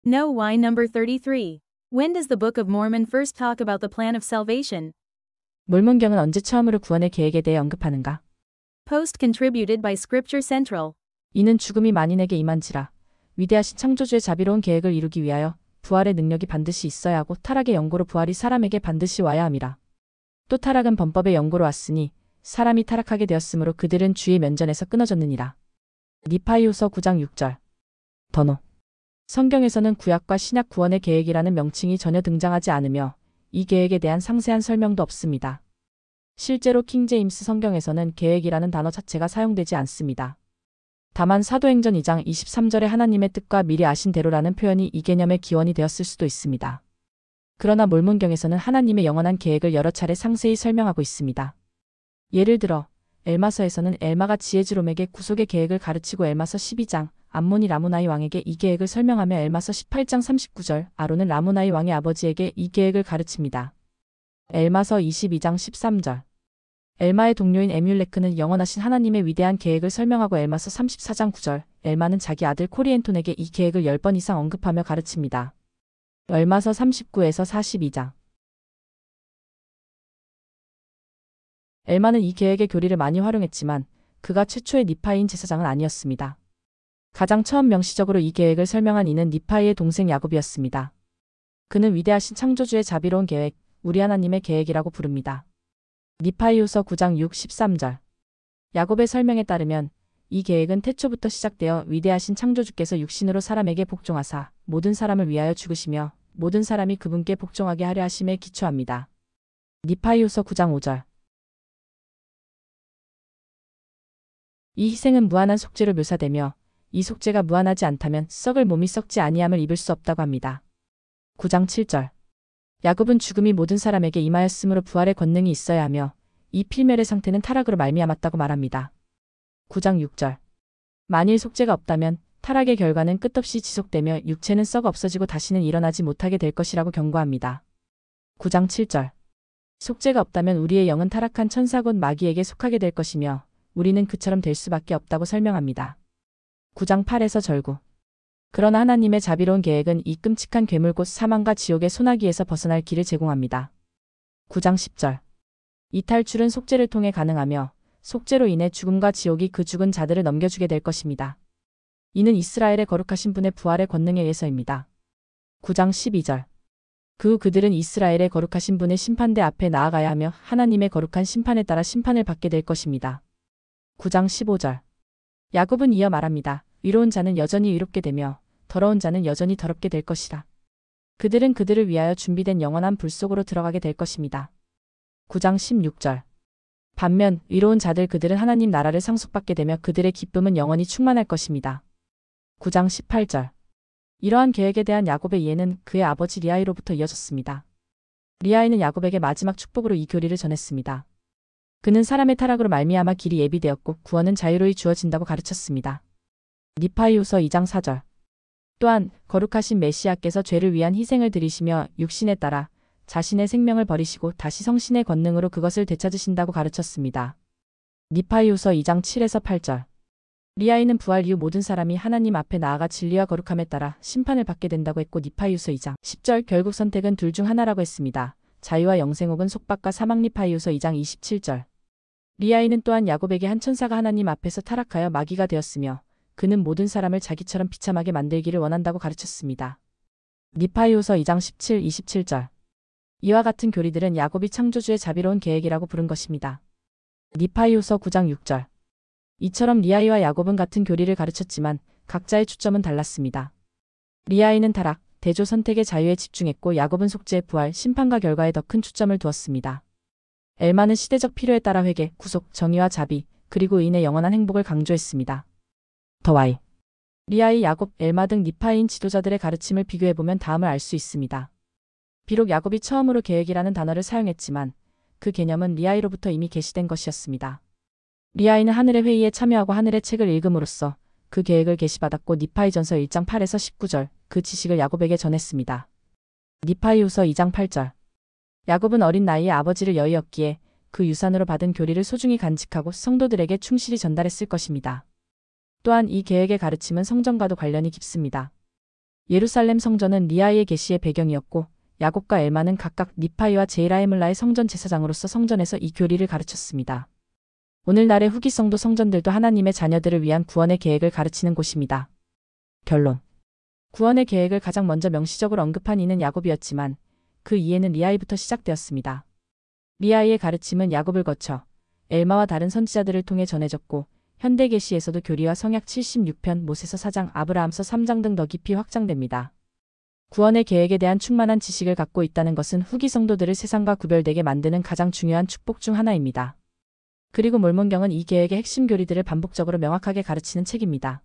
No. Why number 33. When does the Book of Mormon first talk about the plan of salvation? 몰몬경은 언제 처음으로 구원의 계획에 대해 언급하는가? Post contributed by Scripture Central. 이는 죽음이 만인에게 임한지라. 위대하신 창조주의 자비로운 계획을 이루기 위하여 부활의 능력이 반드시 있어야 하고 타락의 영고로 부활이 사람에게 반드시 와야 함이라. 또 타락은 범법의 영고로 왔으니 사람이 타락하게 되었으므로 그들은 주의 면전에서 끊어졌느니라. 니파이후서 9장 6절. 번호. 성경에서는 구약과 신약 구원의 계획이라는 명칭이 전혀 등장하지 않으며 이 계획에 대한 상세한 설명도 없습니다. 실제로 킹제임스 성경에서는 계획이라는 단어 자체가 사용되지 않습니다. 다만 사도행전 2장 23절에 하나님의 뜻과 미리 아신 대로라는 표현이 이 개념의 기원이 되었을 수도 있습니다. 그러나 몰몬경에서는 하나님의 영원한 계획을 여러 차례 상세히 설명하고 있습니다. 예를 들어 엘마서에서는 엘마가 지에즈롬에게 구속의 계획을 가르치고 엘마서 12장 암몬이 라무나이 왕에게 이 계획을 설명하며 엘마서 18장 39절 아론은 라무나이 왕의 아버지에게 이 계획을 가르칩니다. 엘마서 22장 13절. 엘마의 동료인 에뮬레크는 영원하신 하나님의 위대한 계획을 설명하고 엘마서 34장 9절 엘마는 자기 아들 코리엔톤에게 이 계획을 10번 이상 언급하며 가르칩니다. 엘마서 39에서 42장. 엘마는 이 계획의 교리를 많이 활용했지만 그가 최초의 니파이인 제사장은 아니었습니다. 가장 처음 명시적으로 이 계획을 설명한 이는 니파이의 동생 야곱이었습니다. 그는 위대하신 창조주의 자비로운 계획, 우리 하나님의 계획이라고 부릅니다. 니파이후서 9장 6, 13절. 야곱의 설명에 따르면 이 계획은 태초부터 시작되어 위대하신 창조주께서 육신으로 사람에게 복종하사 모든 사람을 위하여 죽으시며 모든 사람이 그분께 복종하게 하려 하심에 기초합니다. 니파이후서 9장 5절. 이 희생은 무한한 속죄로 묘사되며 이 속죄가 무한하지 않다면 썩을 몸이 썩지 아니함을 입을 수 없다고 합니다. 9장 7절. 야곱은 죽음이 모든 사람에게 임하였으므로 부활의 권능이 있어야 하며 이 필멸의 상태는 타락으로 말미암았다고 말합니다. 9장 6절. 만일 속죄가 없다면 타락의 결과는 끝없이 지속되며 육체는 썩어 없어지고 다시는 일어나지 못하게 될 것이라고 경고합니다. 9장 7절. 속죄가 없다면 우리의 영은 타락한 천사 곧 마귀에게 속하게 될 것이며 우리는 그처럼 될 수밖에 없다고 설명합니다. 9장 8에서 절구. 그러나 하나님의 자비로운 계획은 이 끔찍한 괴물 곧 사망과 지옥의 소나기에서 벗어날 길을 제공합니다. 9장 10절. 이 탈출은 속죄를 통해 가능하며 속죄로 인해 죽음과 지옥이 그 죽은 자들을 넘겨주게 될 것입니다. 이는 이스라엘의 거룩하신 분의 부활의 권능에 의해서입니다. 9장 12절. 그 후 그들은 이스라엘의 거룩하신 분의 심판대 앞에 나아가야 하며 하나님의 거룩한 심판에 따라 심판을 받게 될 것입니다. 9장 15절. 야곱은 이어 말합니다. 위로운 자는 여전히 위롭게 되며 더러운 자는 여전히 더럽게 될 것이라. 그들은 그들을 위하여 준비된 영원한 불 속으로 들어가게 될 것입니다. 9장 16절. 반면 위로운 자들 그들은 하나님 나라를 상속받게 되며 그들의 기쁨은 영원히 충만할 것입니다. 9장 18절. 이러한 계획에 대한 야곱의 이해는 그의 아버지 리아이로부터 이어졌습니다. 리아이는 야곱에게 마지막 축복으로 이 교리를 전했습니다. 그는 사람의 타락으로 말미암아 길이 예비되었고 구원은 자유로이 주어진다고 가르쳤습니다. 니파이후서 2장 4절. 또한 거룩하신 메시아께서 죄를 위한 희생을 드리시며 육신에 따라 자신의 생명을 버리시고 다시 성신의 권능으로 그것을 되찾으신다고 가르쳤습니다. 니파이후서 2장 7에서 8절. 리아이는 부활 이후 모든 사람이 하나님 앞에 나아가 진리와 거룩함에 따라 심판을 받게 된다고 했고 니파이후서 2장 10절 결국 선택은 둘 중 하나라고 했습니다. 자유와 영생 혹은 속박과 사망. 니파이후서 2장 27절. 리아이는 또한 야곱에게 한 천사가 하나님 앞에서 타락하여 마귀가 되었으며 그는 모든 사람을 자기처럼 비참하게 만들기를 원한다고 가르쳤습니다. 니파이후서 2장 17, 27절. 이와 같은 교리들은 야곱이 창조주의 자비로운 계획이라고 부른 것입니다. 니파이후서 9장 6절. 이처럼 리아이와 야곱은 같은 교리를 가르쳤지만 각자의 초점은 달랐습니다. 리아이는 타락, 대조 선택의 자유에 집중했고 야곱은 속죄, 부활, 심판과 결과에 더 큰 초점을 두었습니다. 엘마는 시대적 필요에 따라 회개, 구속, 정의와 자비, 그리고 인의 영원한 행복을 강조했습니다. 더 와이. 리아이, 야곱, 엘마 등 니파이인 지도자들의 가르침을 비교해보면 다음을 알 수 있습니다. 비록 야곱이 처음으로 계획이라는 단어를 사용했지만 그 개념은 리아이로부터 이미 계시된 것이었습니다. 리아이는 하늘의 회의에 참여하고 하늘의 책을 읽음으로써 그 계획을 계시받았고 니파이전서 1장 8에서 19절 그 지식을 야곱에게 전했습니다. 니파이후서 2장 8절. 야곱은 어린 나이에 아버지를 여의었기에 그 유산으로 받은 교리를 소중히 간직하고 성도들에게 충실히 전달했을 것입니다. 또한 이 계획의 가르침은 성전과도 관련이 깊습니다. 예루살렘 성전은 리아의 계시의 배경이었고 야곱과 엘마는 각각 니파이와 제이라에물라의 성전 제사장으로서 성전에서 이 교리를 가르쳤습니다. 오늘날의 후기성도 성전들도 하나님의 자녀들을 위한 구원의 계획을 가르치는 곳입니다. 결론. 구원의 계획을 가장 먼저 명시적으로 언급한 이는 야곱이었지만 그 이해는 리아이부터 시작되었습니다. 리아이의 가르침은 야곱을 거쳐 엘마와 다른 선지자들을 통해 전해졌고 현대 계시에서도 교리와 성약 76편, 모세서 4장, 아브라함서 3장 등 더 깊이 확장됩니다. 구원의 계획에 대한 충만한 지식을 갖고 있다는 것은 후기 성도들을 세상과 구별되게 만드는 가장 중요한 축복 중 하나입니다. 그리고 몰몬경은 이 계획의 핵심 교리들을 반복적으로 명확하게 가르치는 책입니다.